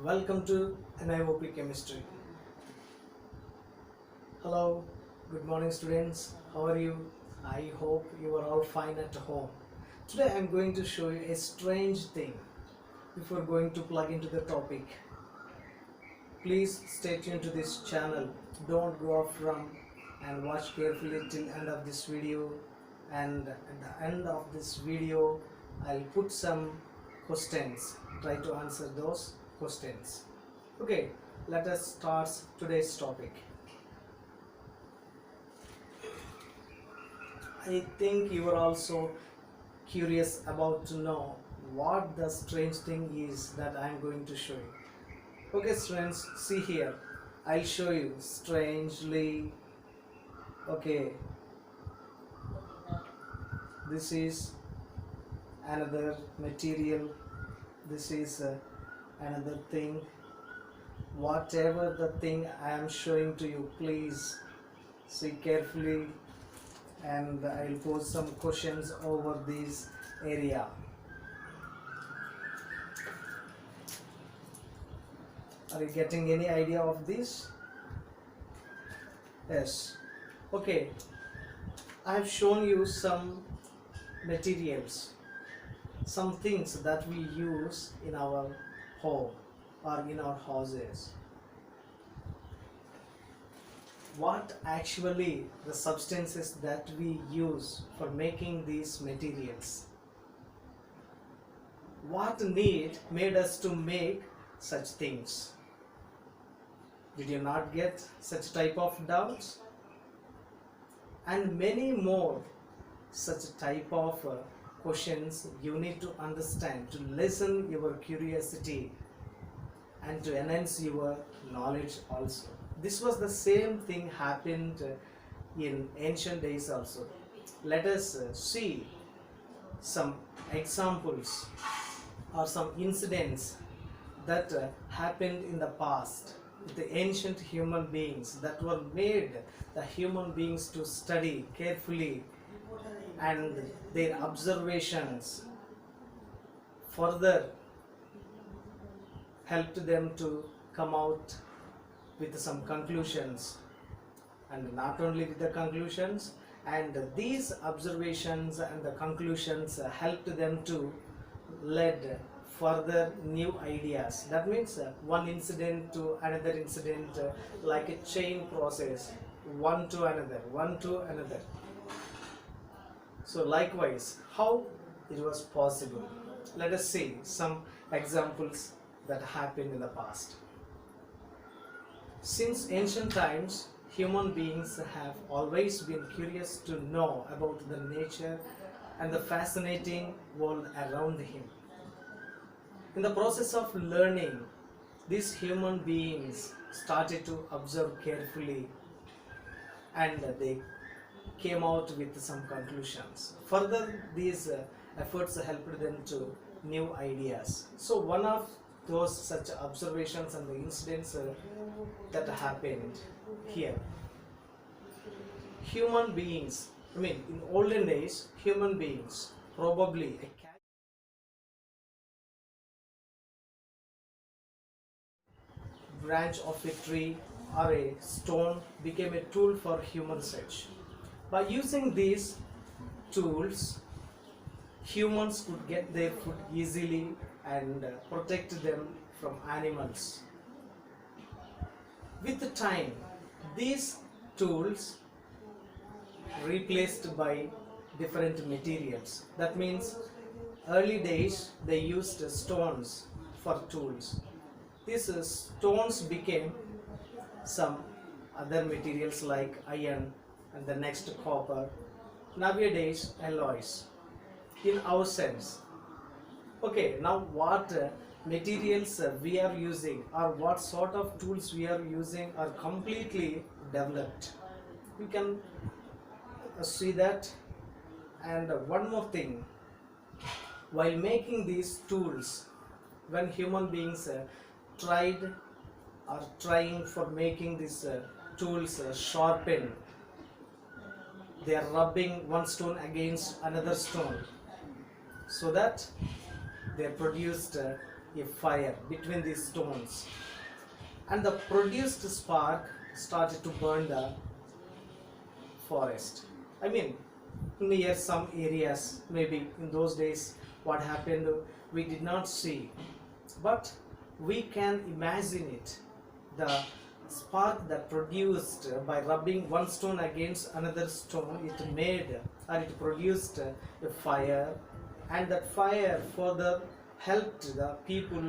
Welcome to NIOP Chemistry. Hello, good morning students. How are you? I hope you are all fine at home. Today I am going to show you a strange thing. Before going to plug into the topic, please stay tuned to this channel. Don't go off from and watch carefully till end of this video. And at the end of this video, I'll put some questions. Try to answer those questions. Okay, let us start today's topic. I think you are also curious about to know what the strange thing is that I am going to show you. Okay students, see here, I'll show you strangely. Okay, this is another material, this is another thing. Whatever the thing I am showing to you, please see carefully, and I'll pose some questions over this area. Are you getting any idea of this? Yes. Okay, I have shown you some materials, some things that we use in our home or in our houses. What actually the substances that we use for making these materials? What need made us to make such things? Did you not get such type of doubts? And many more such type of questions you need to understand to lessen your curiosity and to enhance your knowledge also. This was the same thing happened in ancient days also. Let us see some examples or some incidents that happened in the past with the ancient human beings, that were made the human beings to study carefully, and their observations further helped them to come out with some conclusions, and not only with the conclusions, and these observations and the conclusions helped them to lead further new ideas. That means one incident to another incident, like a chain process, one to another, one to another. So likewise, how it was possible? Let us see some examples that happened in the past. Since ancient times, human beings have always been curious to know about the nature and the fascinating world around him. In the process of learning, these human beings started to observe carefully, and they came out with some conclusions. Further, these efforts helped them to new ideas. So one of those such observations and the incidents that happened here. Human beings, in olden days, human beings, probably a branch of a tree or a stone became a tool for human search. By using these tools, humans could get their food easily and protect them from animals. With the time, these tools replaced by different materials. That means early days they used stones for tools. These stones became some other materials like iron, and the next copper. Nowadays alloys in our sense. Okay, now what materials we are using, or what sort of tools we are using, are completely developed. You can see that. And one more thing, while making these tools, when human beings tried or trying for making these tools sharpen, they are rubbing one stone against another stone, so that they produced a fire between these stones, and the produced spark started to burn the forest. I mean, near some areas, maybe in those days, what happened we did not see, but we can imagine it. The spark that produced by rubbing one stone against another stone, it made or it produced a fire, and that fire further helped the people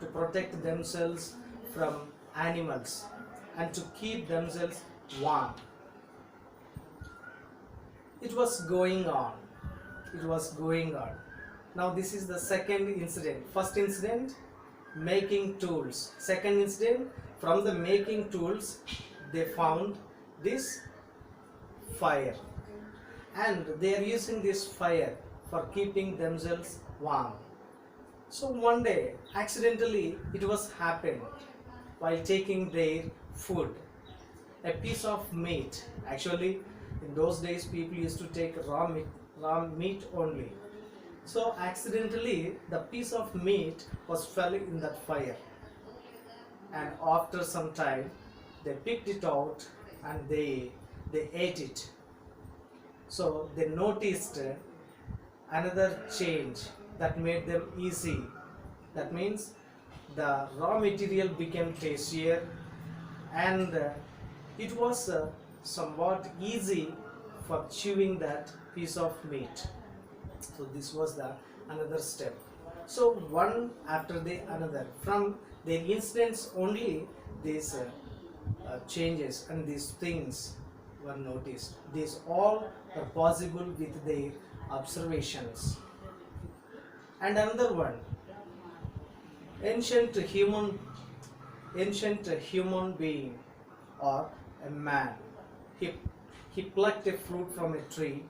to protect themselves from animals and to keep themselves warm. It was going on. It was going on. Now this is the second incident. First incident, making tools. Second incident, from the making tools, they found this fire, and they are using this fire for keeping themselves warm. So one day, accidentally, it was happened while taking their food. A piece of meat. Actually, in those days, people used to take raw meat only. So accidentally, the piece of meat was fell in that fire, and after some time, they picked it out and they ate it. So they noticed another change that made them easy. That means the raw material became tastier, and it was somewhat easy for chewing that piece of meat. So this was the another step. So one after the another, from the incidents only, these changes and these things were noticed. These all are possible with their observations. And another one, ancient human being or a man. He plucked a fruit from a tree.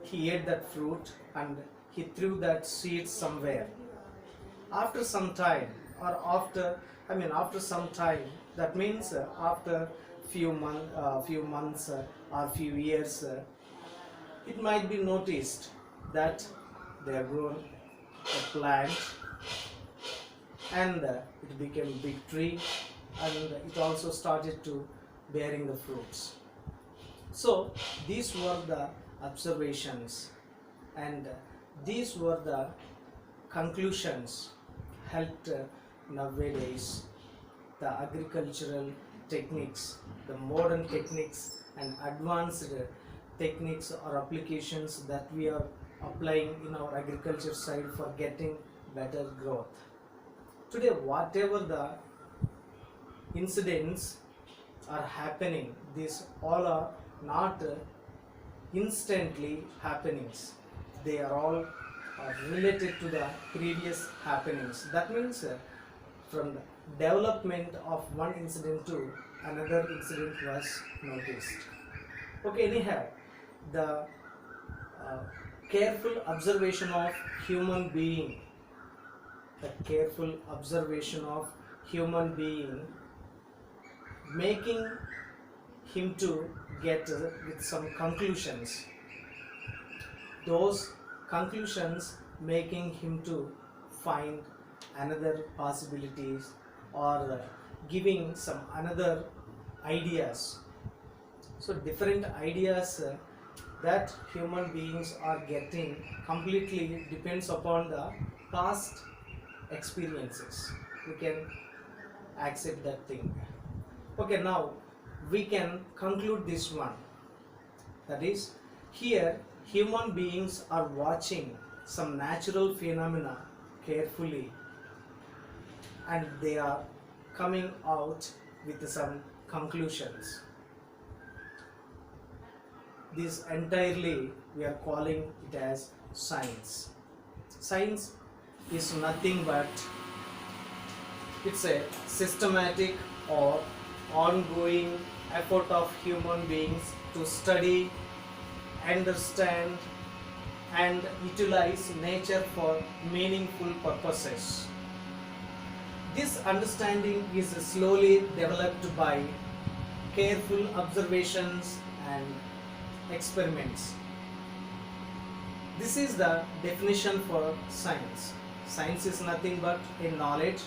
He ate that fruit and he threw that seed somewhere. After some time, or after some time, that means after few months or few years, it might be noticed that they have grown a plant, and it became a big tree, and it also started to bearing the fruits. So these were the observations, and these were the conclusions helped nowadays the agricultural techniques, the modern techniques and advanced techniques or applications that we are applying in our agriculture side for getting better growth. Today, whatever the incidents are happening, these all are not instantly happenings. They are all related to the previous happenings. That means from the development of one incident to another incident was noticed. Okay, anyhow, the careful observation of human being, making him to get with some conclusions. Those conclusions making him to find another possibilities, or giving some another ideas. So different ideas that human beings are getting completely depends upon the past experiences. We can accept that thing. Okay, now we can conclude this one. That is, here human beings are watching some natural phenomena carefully, and they are coming out with some conclusions. This entirely we are calling it as science. Science is nothing but it's a systematic or ongoing effort of human beings to study, understand and utilize nature for meaningful purposes. This understanding is slowly developed by careful observations and experiments. This is the definition for science. Science is nothing but a knowledge.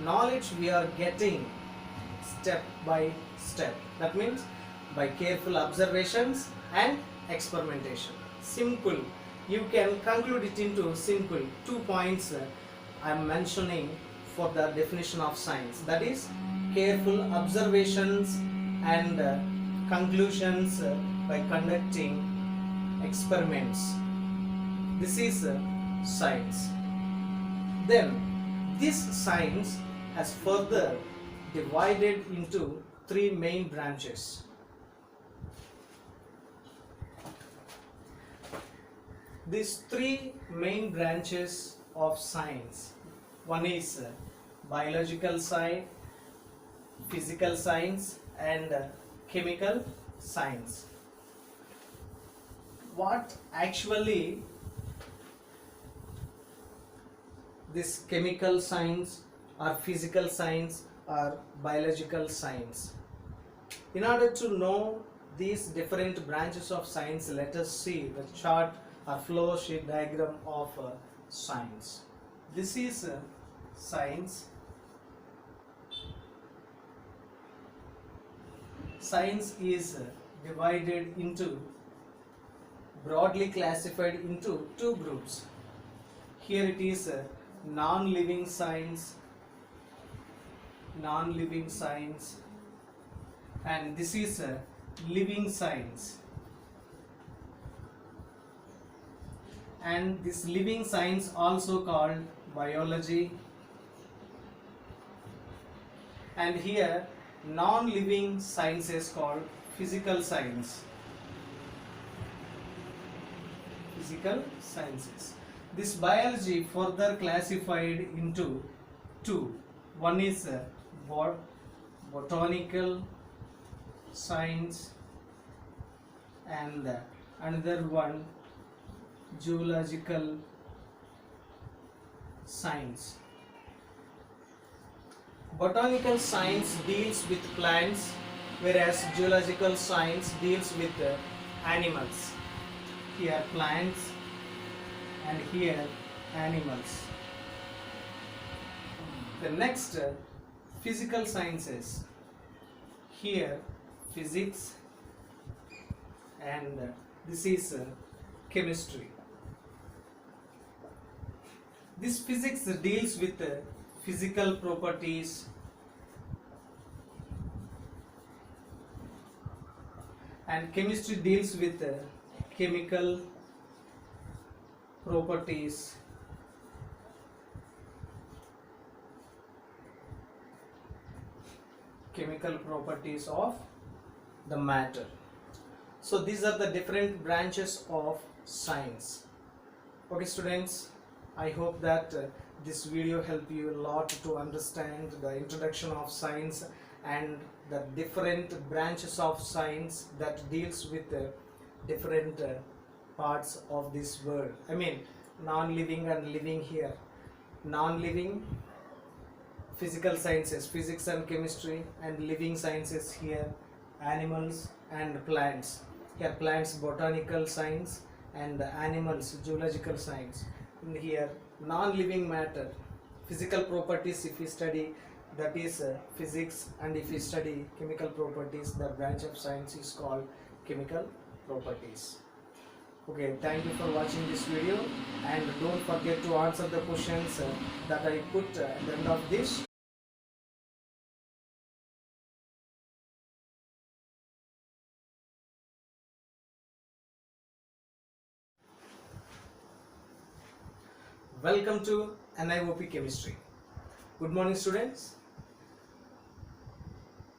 Knowledge we are getting step by step. That means by careful observations and experimentation. Simple. You can conclude it into simple 2 points I am mentioning for the definition of science. That is careful observations and conclusions by conducting experiments. This is science. Then this science has further divided into three main branches. These three main branches of science. One is biological science, physical science, and chemical science. What actually this chemical science or physical science or biological science? In order to know these different branches of science, let us see the chart or flow sheet diagram of science. This is science. Science is divided into, broadly classified into two groups. Here it is non-living science, and this is living science. And this living science also called biology. And here non-living science is called physical science. Physical sciences. This biology further classified into two. One is botanical science and another one zoological science. Botanical science deals with plants, whereas zoological science deals with animals. Here plants and here animals. The next physical sciences. Here physics, and this is chemistry. This physics deals with physical properties and chemistry deals with chemical properties. Chemical properties of the matter. So these are the different branches of science. Okay students, I hope that this video helped you a lot to understand the introduction of science and the different branches of science that deals with different parts of this world. I mean non-living and living here. Non-living physical sciences, physics and chemistry, and living sciences here animals and plants. Here plants botanical science and animals zoological science. In here non-living matter, physical properties if we study, that is physics, and if we study chemical properties, the branch of science is called chemical properties. Okay, thank you for watching this video, and don't forget to answer the questions that I put at the end of this. Welcome to NIOP Chemistry. Good morning students.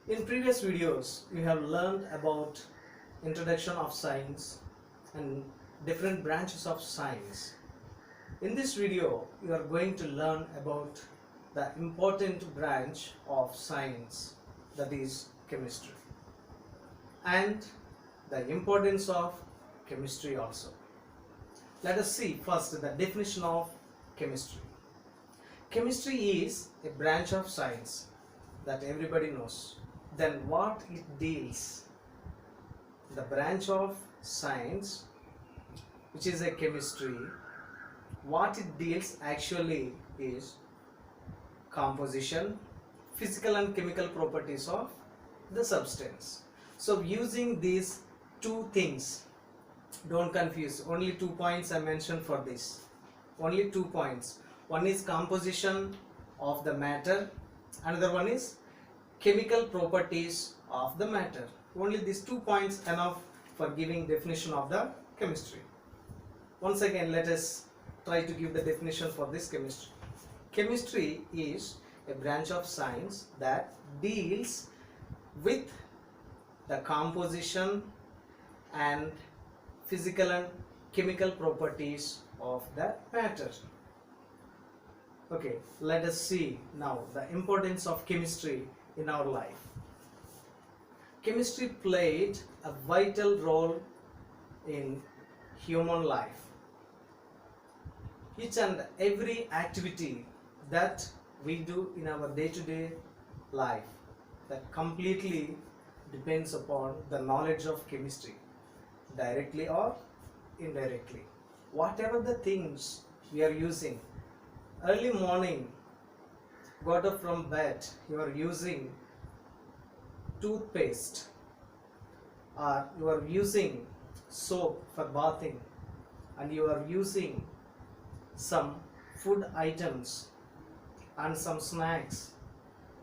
In previous videos you have learned about introduction of science and different branches of science. In this video you are going to learn about the important branch of science, that is chemistry, and the importance of chemistry also. Let us see first the definition of chemistry. Chemistry is a branch of science that everybody knows. Then what it deals? The branch of science which is a chemistry what it deals actually is composition, physical and chemical properties of the substance. So using these two things, don't confuse, only 2 points I mentioned for this, only 2 points. One is composition of the matter, another one is chemical properties of the matter. Only these 2 points enough for giving definition of the chemistry. Once again, let us try to give the definition for this chemistry. Chemistry is a branch of science that deals with the composition and physical and chemical properties of the matter. Okay, let us see now the importance of chemistry in our life. Chemistry played a vital role in human life. Each and every activity that we do in our day-to-day life, that completely depends upon the knowledge of chemistry, directly or indirectly. Whatever the things we are using, early morning, got up from bed, you are using toothpaste, or you are using soap for bathing, and you are using some food items and some snacks,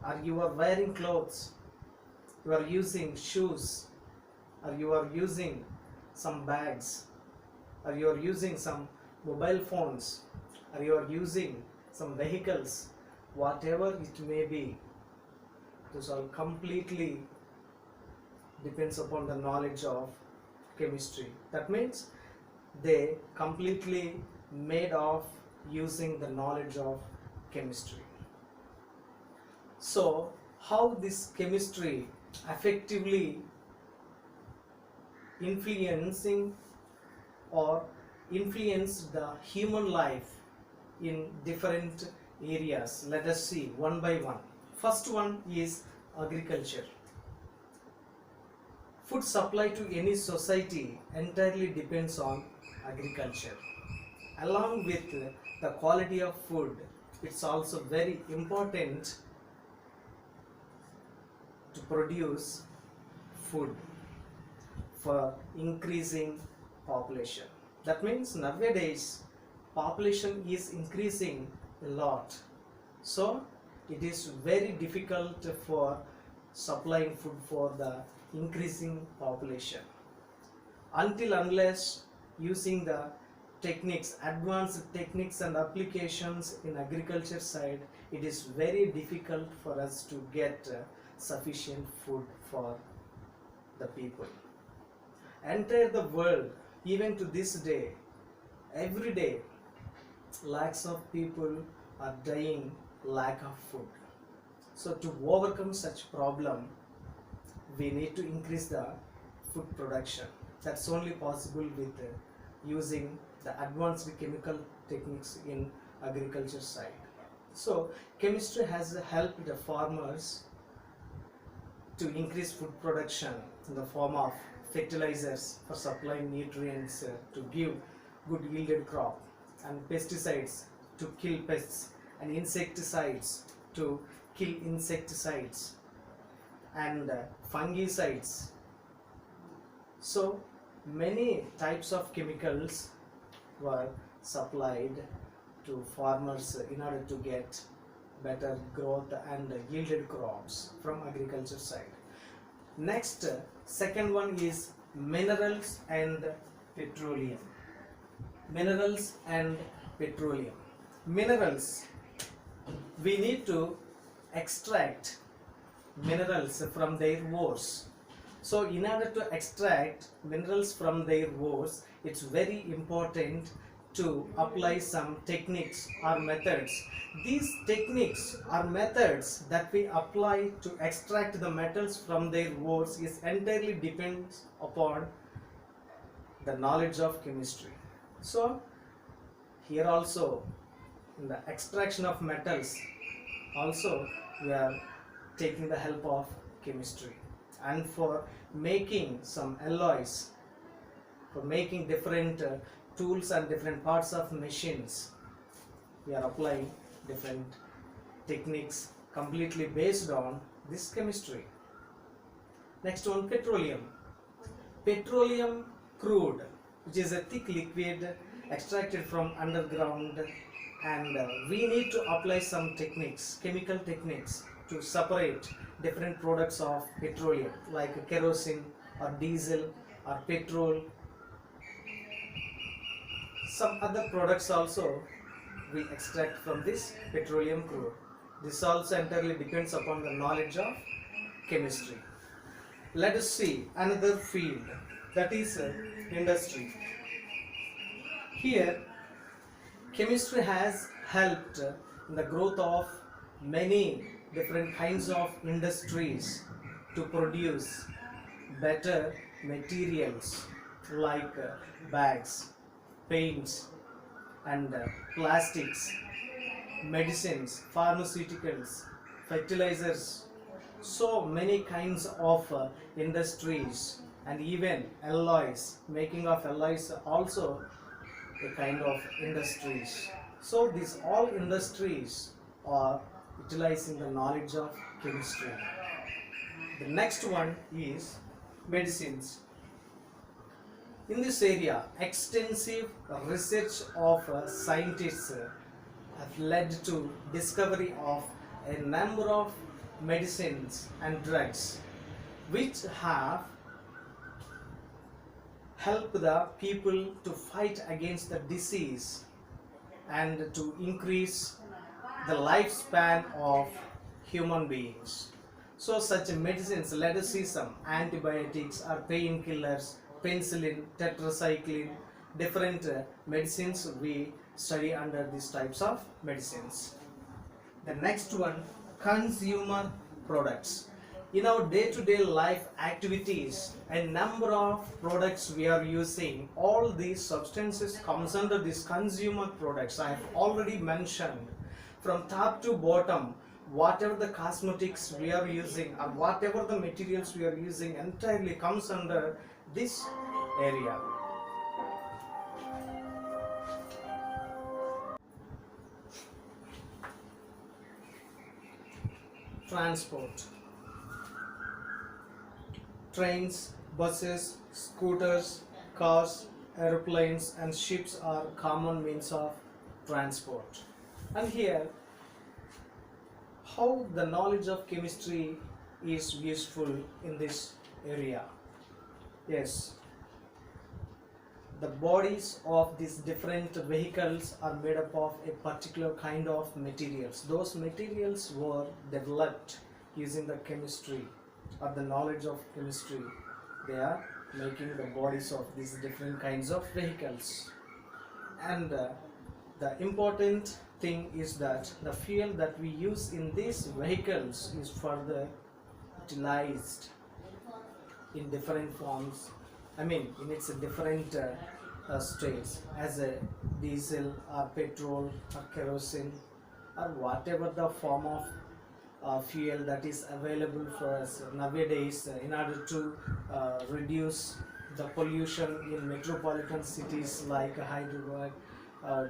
or you are wearing clothes, you are using shoes, or you are using some bags, or you are using some mobile phones, or you are using some vehicles, whatever it may be, this all completely depends upon the knowledge of chemistry. That means they completely made of using the knowledge of chemistry. So how this chemistry effectively influencing or influenced the human life in different areas, let us see one by one. First one is agriculture. Food supply to any society entirely depends on agriculture. Along with the quality of food, it's also very important to produce food for increasing population. That means nowadays population is increasing a lot, so it is very difficult for supplying food for the increasing population. Until unless using the techniques, advanced techniques and applications in agriculture side, it is very difficult for us to get sufficient food for the people. Entire the world, even to this day, every day lakhs of people are dying lack of food. So to overcome such problem, we need to increase the food production. That's only possible with using the advanced chemical techniques in agriculture side. So chemistry has helped the farmers to increase food production in the form of fertilizers for supplying nutrients to give good yielded crop, and pesticides to kill pests, and insecticides to kill insecticides, and fungicides. So many types of chemicals were supplied to farmers in order to get better growth and yielded crops from agriculture side. Next, second one is minerals and petroleum. Minerals and petroleum. Minerals, we need to extract minerals from their ores. So in order to extract minerals from their ores, it's very important to apply some techniques or methods. These techniques or methods that we apply to extract the metals from their ores is entirely depends upon the knowledge of chemistry. So here also, in the extraction of metals, also we are taking the help of chemistry. And for making some alloys, for making different tools and different parts of machines. We are applying different techniques completely based on this chemistry. Next one, petroleum. Petroleum crude, which is a thick liquid extracted from underground, and we need to apply some techniques, chemical techniques, to separate different products of petroleum like kerosene or diesel or petrol. Some other products also we extract from this petroleum crude. This also entirely depends upon the knowledge of chemistry. Let us see another field, that is industry. Here, chemistry has helped in the growth of many different kinds of industries to produce better materials like bags, paints, and plastics, medicines, pharmaceuticals, fertilizers, so many kinds of industries, and even alloys, making of alloys also a kind of industries. So these all industries are utilizing the knowledge of chemistry. The next one is medicines. In this area, extensive research of scientists have led to discovery of a number of medicines and drugs which have helped the people to fight against the disease and to increase the lifespan of human beings. So such medicines, let us see some antibiotics or painkillers, penicillin, tetracycline, different medicines we study under these types of medicines. The next one, consumer products. In our day-to-day life activities, a number of products we are using, all these substances comes under these consumer products. I have already mentioned from top to bottom, whatever the cosmetics we are using or whatever the materials we are using entirely comes under this area. Transport. Trains, buses, scooters, cars, aeroplanes and ships are common means of transport. And here, how the knowledge of chemistry is useful in this area. Yes, the bodies of these different vehicles are made up of a particular kind of materials. Those materials were developed using the chemistry or the knowledge of chemistry. They are making the bodies of these different kinds of vehicles. And the important thing is that the fuel that we use in these vehicles is further utilized in different forms, in its different states, as a diesel or petrol or kerosene or whatever the form of fuel that is available for us nowadays in order to reduce the pollution in metropolitan cities like Hyderabad,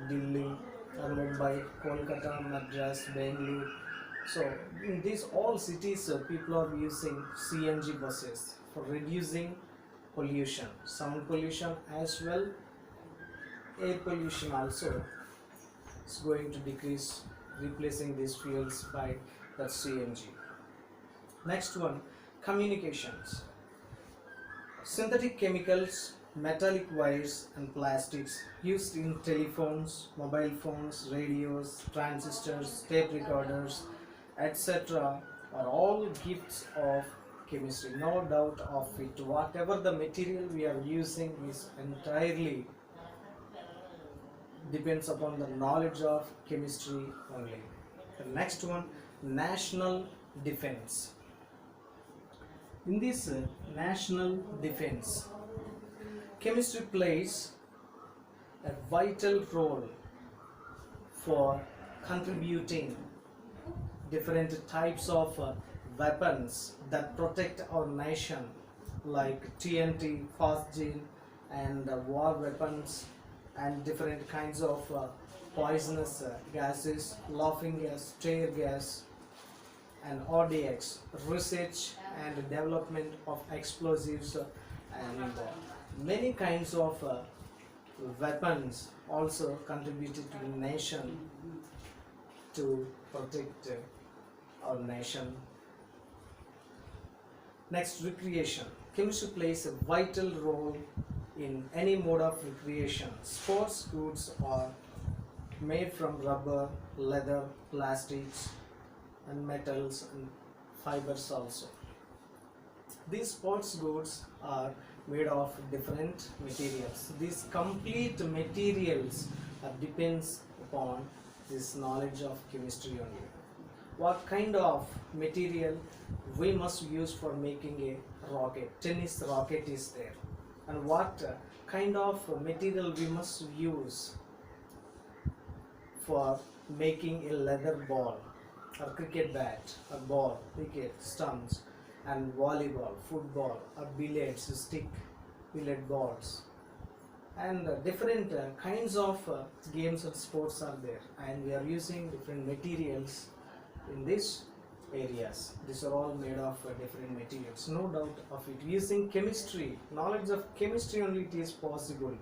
Delhi, Mumbai, Kolkata, Madras, Bangalore. So in these all cities, people are using CNG buses for reducing pollution, sound pollution as well, air pollution also is going to decrease, replacing these fuels by that CNG. Next one, communications. Synthetic chemicals, metallic wires and plastics used in telephones, mobile phones, radios, transistors, tape recorders, etc. are all gifts of chemistry, no doubt of it. Whatever the material we are using is entirely depends upon the knowledge of chemistry only. The next one, national defense. In this national defense, chemistry plays a vital role for contributing different types of weapons that protect our nation, like TNT, phosgene, and war weapons, and different kinds of poisonous gases, laughing gas, tear gas, and RDX, research and development of explosives, and many kinds of weapons also contributed to the nation to protect our nation. Next, recreation. Chemistry plays a vital role in any mode of recreation. Sports goods are made from rubber, leather, plastics, and metals and fibers also. These sports goods are made of different materials. These complete materials depends upon this knowledge of chemistry only. What kind of material we must use for making a rocket? Tennis rocket is there. And what kind of material we must use for making a leather ball, or cricket bat, or ball, cricket, stumps, and volleyball, football, or billiards, stick, billiard balls, and different kinds of games and sports are there, and we are using different materials in these areas. These are all made of different materials, no doubt of it. Using chemistry, knowledge of chemistry only, it is possible.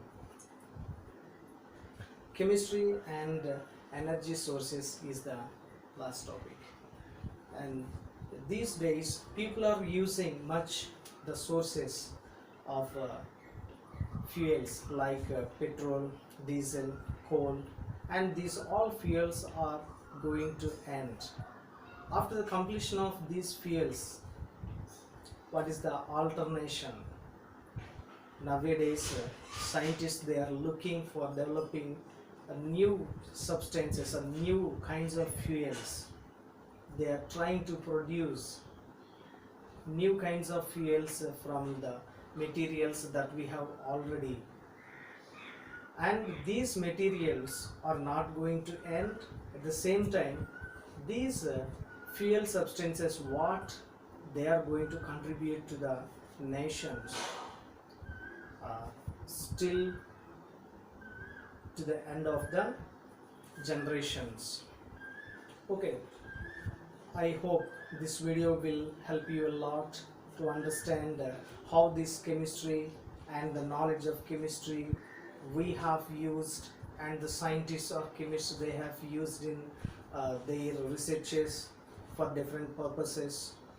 Chemistry and energy sources is the last topic, and these days people are using much the sources of fuels like petrol, diesel, coal, and these all fuels are going to end. After the completion of these fuels, what is the alternation? Nowadays scientists, they are looking for developing new substances and new kinds of fuels. They are trying to produce new kinds of fuels from the materials that we have already, and these materials are not going to end. At the same time, these fuel substances, what they are going to contribute to the nations, still to the end of the generations. Okay, I hope this video will help you a lot to understand how this chemistry and the knowledge of chemistry we have used, and the scientists or chemists, they have used in their researches for different purposes.